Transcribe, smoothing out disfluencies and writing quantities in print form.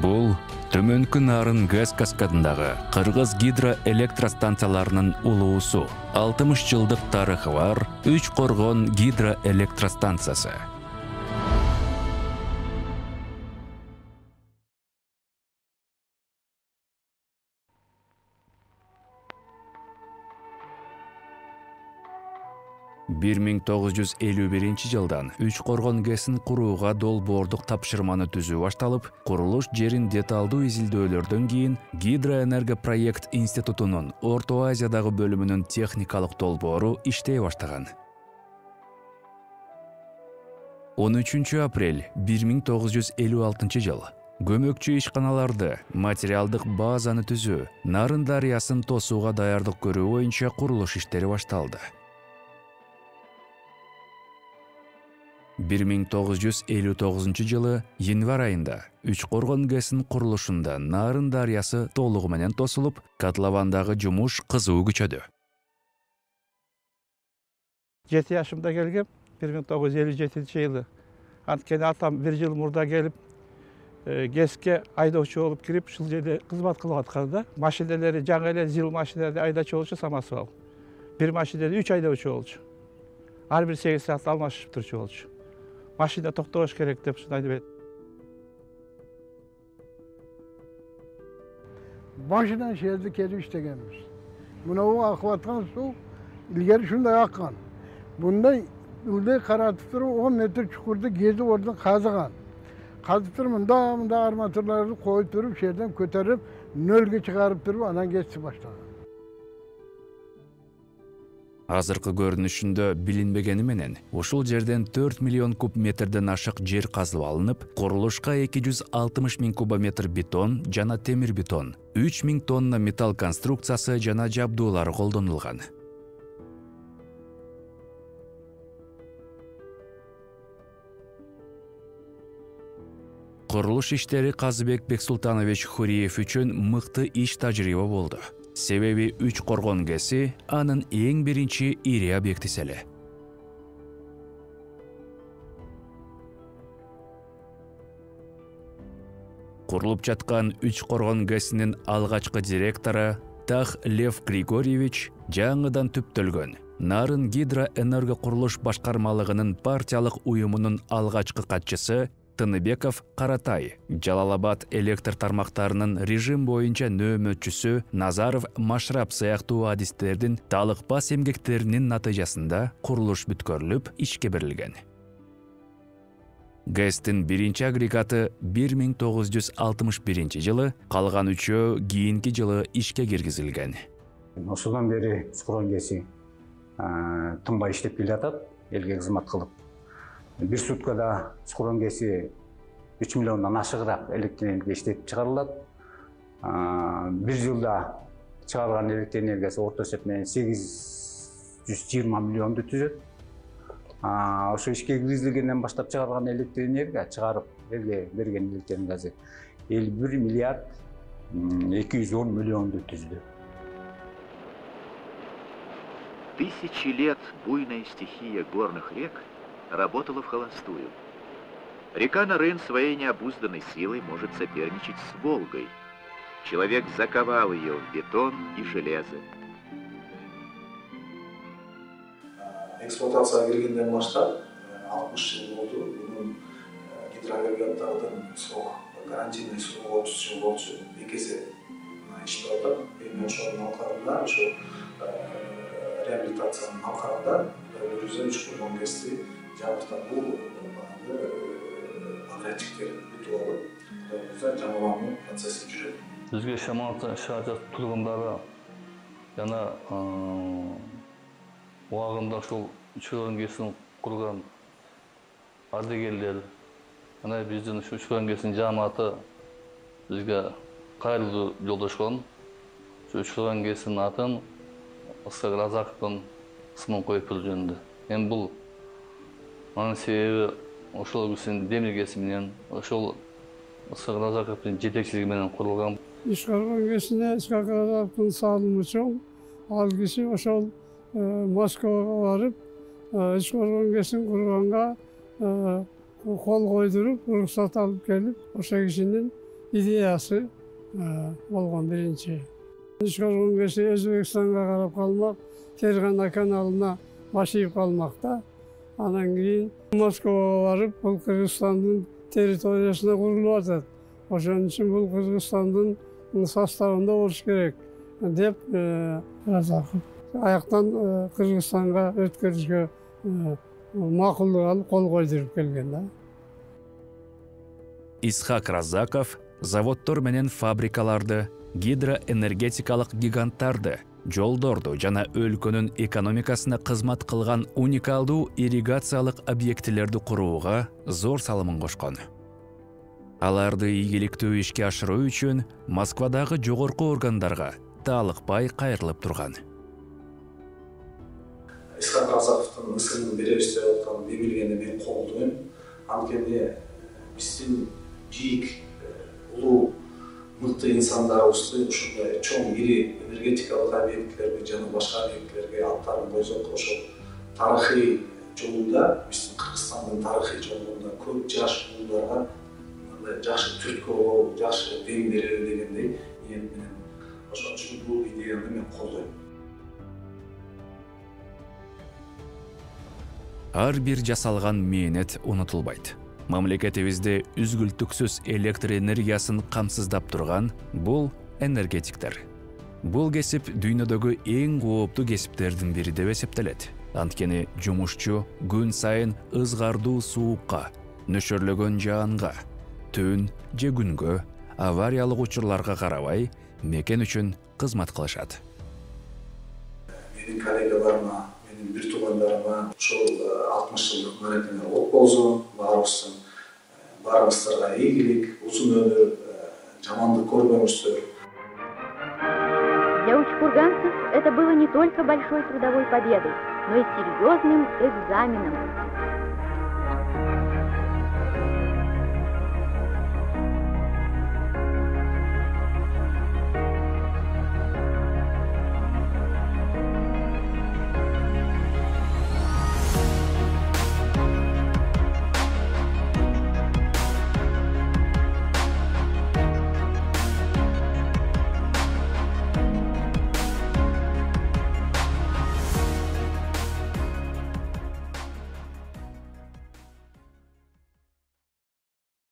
Бул Төмөнкү Нарын газ каскадындагы Кыргыз гидроэлектростанцияларынын улуусу. 60 жылдык тарыхы бар Үч Коргон гидроэлектростанциясы. Bir 1951 жылдан Үч Коргон ГЭСин курууга долбоордук тапшырманы түзүү башталып, курулуш жерин деталдуу изилдөөлөрдөн кийин Гидроэнергопроект институтунун Орто Азиядагы бөлүмүнүн техникалык долбоору иштей баштаган. 13 апрель 1956 жыл көмөкчү ишканаларды, материалдык базаны түзүү, Нарын дарыясын тосууга даярдык көрүү боюнча курулуш иштери башталды. 1959 жылы январь айында Үч Коргон ГЭСин курулушунда Нарын дарыясы толугу менен тосулуп, котловандагы жумуш кызуу күчөдү. 7 yaşımda келгем, 1957 жылы. Анткени атам 1 жыл мурда келип, ГЭСке айдоочу болуп кирип, ушул жерде кызмат кылып аткан да. Машинелери жаңы эле зил машинелерди айдачу болчу самосвал. Бир машинеде 3 айдоочу болчу. Ар бир 8 саат алмашып турчу болчу. Машина токтобош керек деп ушундай деп. Başından şehirde kelip iştegenmiz. Buna akıp atkan su ilgari şunday akkan. Bunda ülde karatıp durup 10 metre çukurda gezip oradan kazıgan. Kazıp durup mında armatürleri koyup durup şehirden köterip nölge çıkarıp durup anan geçti başladı. Азыркы көрүнүшүндө билинбегени менен, ушул жерден 4 миллион куб метрден ашык жер казылып алынып, курулушка 260 000 кубометр бетон жана темир бетон, 3 000 тонна металл конструкциясы жана жабдуулары колдонулган. Курулуш иштери Казыбек Бексултанович Хуриев үчүн мыкты иш тажрыйба болду. Себеби Үч Коргон ГЭСи анын эң биринчи ири объектиси эле. Курулуп жаткан Үч Коргон ГЭСинин алгачкы директору Тах Лев Григорьевич жаңыдан түптөлгөн Нарын гидроэнергокурулуш башкармалыгынын партиялык уюмунун алгачкы катчысы Тыныбеков Каратай, Жалалабад электр тармактарынын режим боюнча нөөмөтчүсү Назаров Машрап сыяктуу адистердин талыкпас эмгектеринин натыйжасында курулуш бүткөрүлүп, ишке берилген. ГЭСтин биринчи агрегаты 1961 жылы, калган үчөө кийинки жылы ишке киргизилген. Ошондон бери Үч Коргон ГЭСи тынбай иштеп келатат, элге кызмат кылып. Bir sutkada Үч Коргон ГЭСи 3 миллиондан ашыгыраак электр энергия иштетип чыгарылат. Bir жылда чыгарылган электр энергиясы орто эсеп менен 820 миллионду түзөт. Ошо ишке киргизилгенден баштап чыгарылган электр энергия чыгарып элге берген электр энергиясы 51 миллиард 210 миллионду түздү. Тысячи лет буйная стихия горных рек работала в холостую. Река Нарын своей необузданной силой может соперничать с Волгой. Человек заковал ее в бетон и железо. Эксплуатацияга киргенден баштап 60 жыл болду. Бунун гидроагрегаттардын срок, карантинный срок 30 жыл болчу. Экесе иштеп атат. Эми ошонун алкагында, ошо реабилитациянын алкагында Үч Коргон ГЭСти жаңыртан бул подрядчиктер бүтүп алып, жаңылануу процесси жүрөт. Бизге шаһар тургундары жана убагында ушул Үч Коргон ГЭСин курган ардагерлер, жана биздин Үч Коргон ГЭСинин жааматы бизге кайрылуу жолдошкон. Үч Коргон ГЭСинин атын Ысык Разаковдун ысмын коюп берүү жөнүндө. Эми бул анын себеби ошол кишинин демилгеси менен, ошол Ысык Разаковдун жетекчилиги менен курулган. Үч Коргон ГЭСине Ысык Разаковдун салымы чоң. Ал киши ошол Москвага барып, Үч Коргон ГЭСин курганга кол койдуруп, уруксат алып келип, ошол кишинин идеясы болгон биринчи. Иш коргон киши Өзбекстанга карап калмак, Фергана каналына башыйып калмак да. Анан кийин Москвага барып, бул Кыргызстандын территориясына курулуп атат. Ошон үчүн бул Кыргызстандын составында болуш керек деп Разаков аяктан Кыргызстанга өткөрүшкө макулдук алып кол койдуруп келген да. Исхак Разаков заводдор менен фабрикаларды, гидроэнергетикалык гиганттарды, жолдорду жана өлкөнүн экономикасына кызмат кылган уникалдуу ирригациялык объектилерди курууга зор салымын кошкон. Аларды ийгиликтүү ишке ашыруу үчүн Москвадагы жогорку органдарга таалыкпай кайрылып турган. Исхак Разаковдун ысымын беребиз деп аткан мемилгени мен колдойм. Анткени биздин бийик улуу мыкты инсандарыбызды ушундай чоң ири энергетикалык объектилерге жана башка объектилерге аттарын койсок, ошол тарыхый жолунда, биздин Кыргызстандын тарыхый жолунда көп жаш уулдарга жакшы түрткү болобу, жакшы дем береби дегендей ниет менен ошон үчүн бул идеяны мен колдойм. Ар бир жасалган мээнет унутулбайт. Мамлекетибизде үзгүлтүксүз электр энергиясын камсыздап турган бул энергетиктер. Бул кесип дүйнөдөгү эң кооптуу кесиптердин бири деп эсептелет. Анткени жумушчу күн сайын ызгардуу суукка, нөшөрлөгөн жаанга, түн же күнгө, авариялык учурларга карабай мекен үчүн кызмат кылышат. Менин коллегаларыма, менин бир туугандарыма ушул 60 жылдык мааракене от болсун, баарыбыздарга ийгилик, узун өмүр, жамандык көрбөңүздөр. Для учкурганцев это было не только большой трудовой победой, но и серьезным экзаменом.